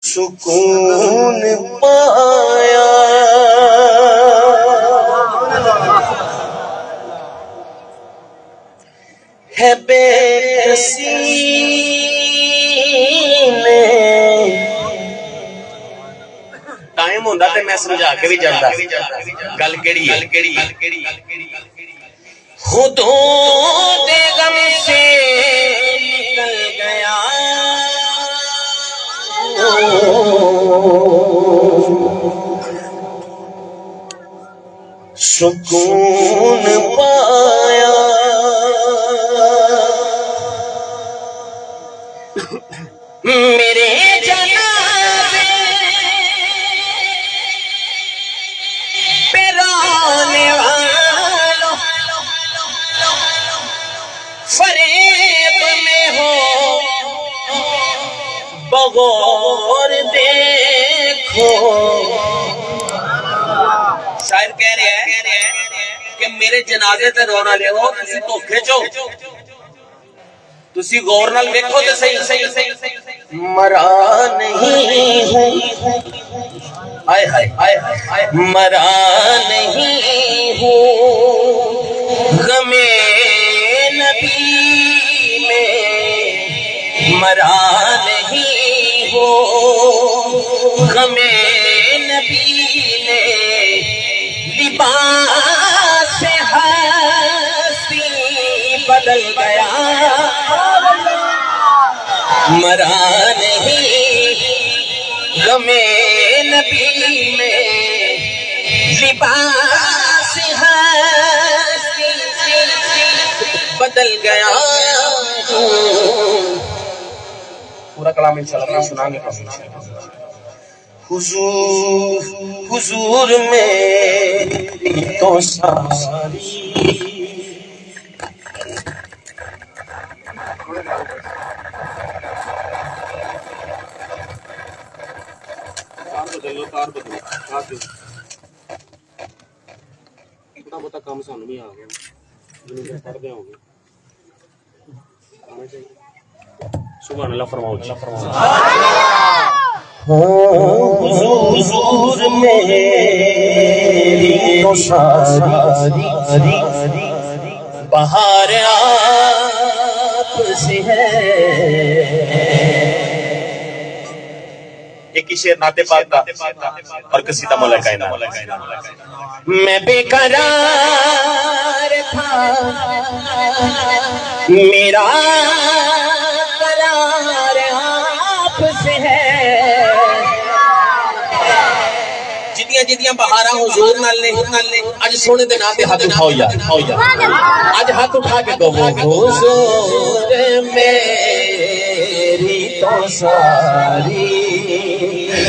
سکون پایا ہے بے کسی نے ٹائم ہوندا تے میں سمجھا کے بھی جاندا گل کیڑی ہے حدود غم سے نکل گیا سکون پایا میرے جنازے پہ رونے والوں فریب میں ہو بغور دیکھو شاعر کہہ رہے ہیں کہ میرے جنازے تے رونا لے ہو تسی دھوکھے چو تسی غور نال دیکھو تے صحیح مرا نہیں ہوں آئے ہائے مرا نہیں ہوں غم نبی میں مرا نہیں ہوں غم نبی میں لباس ہستی بدل گیا مرا نہیں غم نبی میں لباس ہستی بدل گیا پورا کلام انشاءاللہ سنائیں گے حضور میں تو ساری بہت کام سانو بھی آ گیا پڑھتے ہوں گے سبحان اللہ فرماؤ حضور میری تو ساری بہار آپ سے ہے ایک ہی شعر نعت پاک کا اور قصیدہ مولا کائنات میں بے قرار تھا میرا قرار آپ سے ہے جدیاں بہاراں حضور نال نے اج سونے دے نام تے ہاتھ اٹھاؤ یار اج ہاتھ اٹھا کے کہو حضور میری تو ساری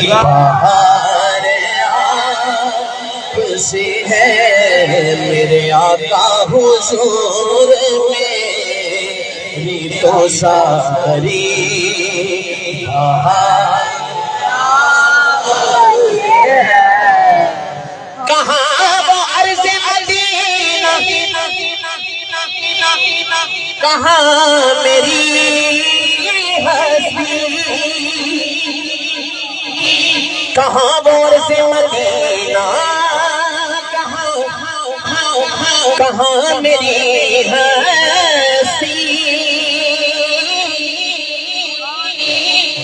بہار آپ سے ہے میرے آقا حضور میری تو ساری بہار کہاں وہ عرض مدینہ کہاں میری ہستی کہاں وہ عرض مدینہ کہاں میری ہستی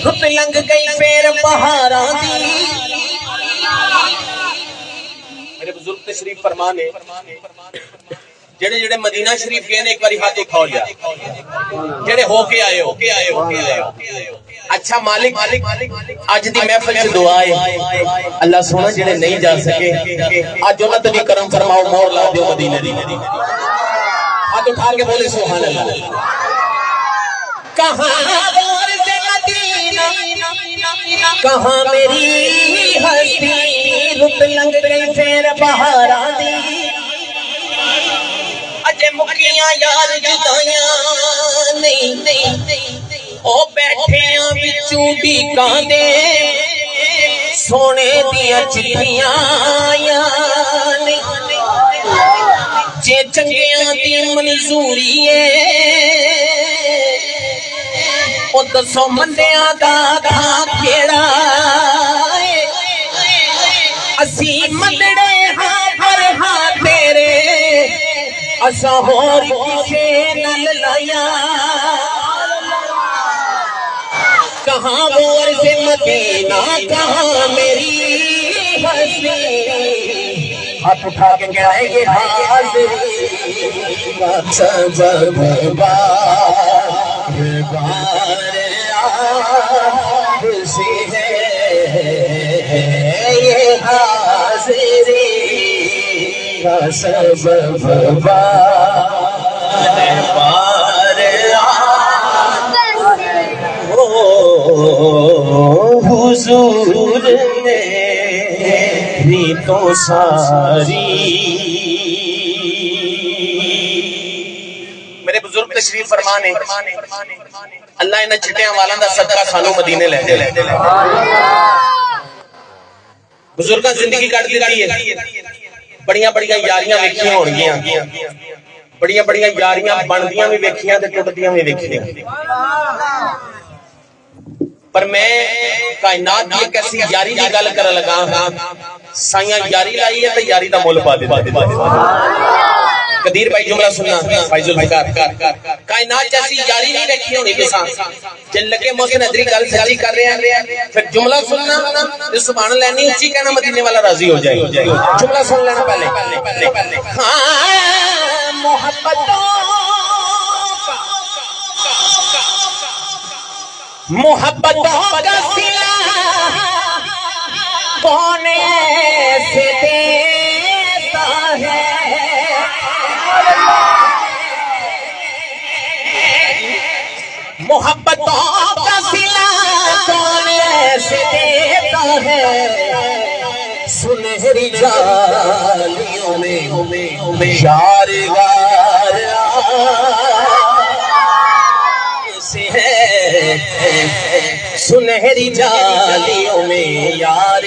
رت لنگ گئی پیر پہاڑاں دی میرے بزرگ تشریف فرمانے جڑے مدینہ شریف گئے نے ایک باری ہاتھ اٹھاؤ جا جڑے ہو کے آئے ہو اچھا مالک اج دی محفل چ دعا ہے اللہ سونا جڑے نہیں جا سکے اج انہاں تے بھی کرم فرماؤ مہر لا دیو مدینے دی ہاتھ اٹھا کے بولے سبحان اللہ کہاں اور سے مدینہ کہاں میری ہستی رت لنگ گئی پھر بہاراں دی اجے مکیاں یار جدائیاں نہیں او بیٹھے ہیں بچوں ڈیکاں دے سونے دیاں چٹھیاں آیاں جے چنگیاں دی منظوری ہے او دسو مندیاں دا تھا کیڑا اسی مندڑے ہاں پر ہاں تیرے اسا ہور کسے نل لایا کہاں وہ عرض مدینہ کہاں میری ہستی ہاتھ اٹھا کے کہے گے حاضری سبب بار بار خوشی ہے یہ حاضری کا سبب بار بار حضور میری تو ساری میرے بزرگ تشریف فرمانے اللہ انہیں چھٹیاں والا دا صدقہ خانوں مدینے لے دے بزرگاں زندگی کٹ دیتی ہے بڑیاں بڑیاں یاریاں ویکھیاں ہونگیاں بڑیاں بڑیاں یاریاں بندیاں بھی ویکھیاں تے ٹوٹدیاں بھی ویکھیاں پر میں کائنات کی ایک ایسی یاری کی گل کر لگا سائیاں یاری لائی ہے تو یاری دا مول پا دے قدیر بھائی جملہ سننا فائز الفکار کائنات جیسی یاری نہیں رکھی ہونی کساں جن لگے محسن ادری گل سچی کر رہے ہیں پھر جملہ سننا جو سبحان اللہ نہیں اچھی کہنا مدینے والا راضی ہو جائے جملہ سن لینا پہلے محبتوں کا صلہ کون سے دیتا ہے محبتوں کا صلہ کون سے دیتا ہے سنہری جالیوں میں یار غار سے ہے سنہری جالیوں میں یار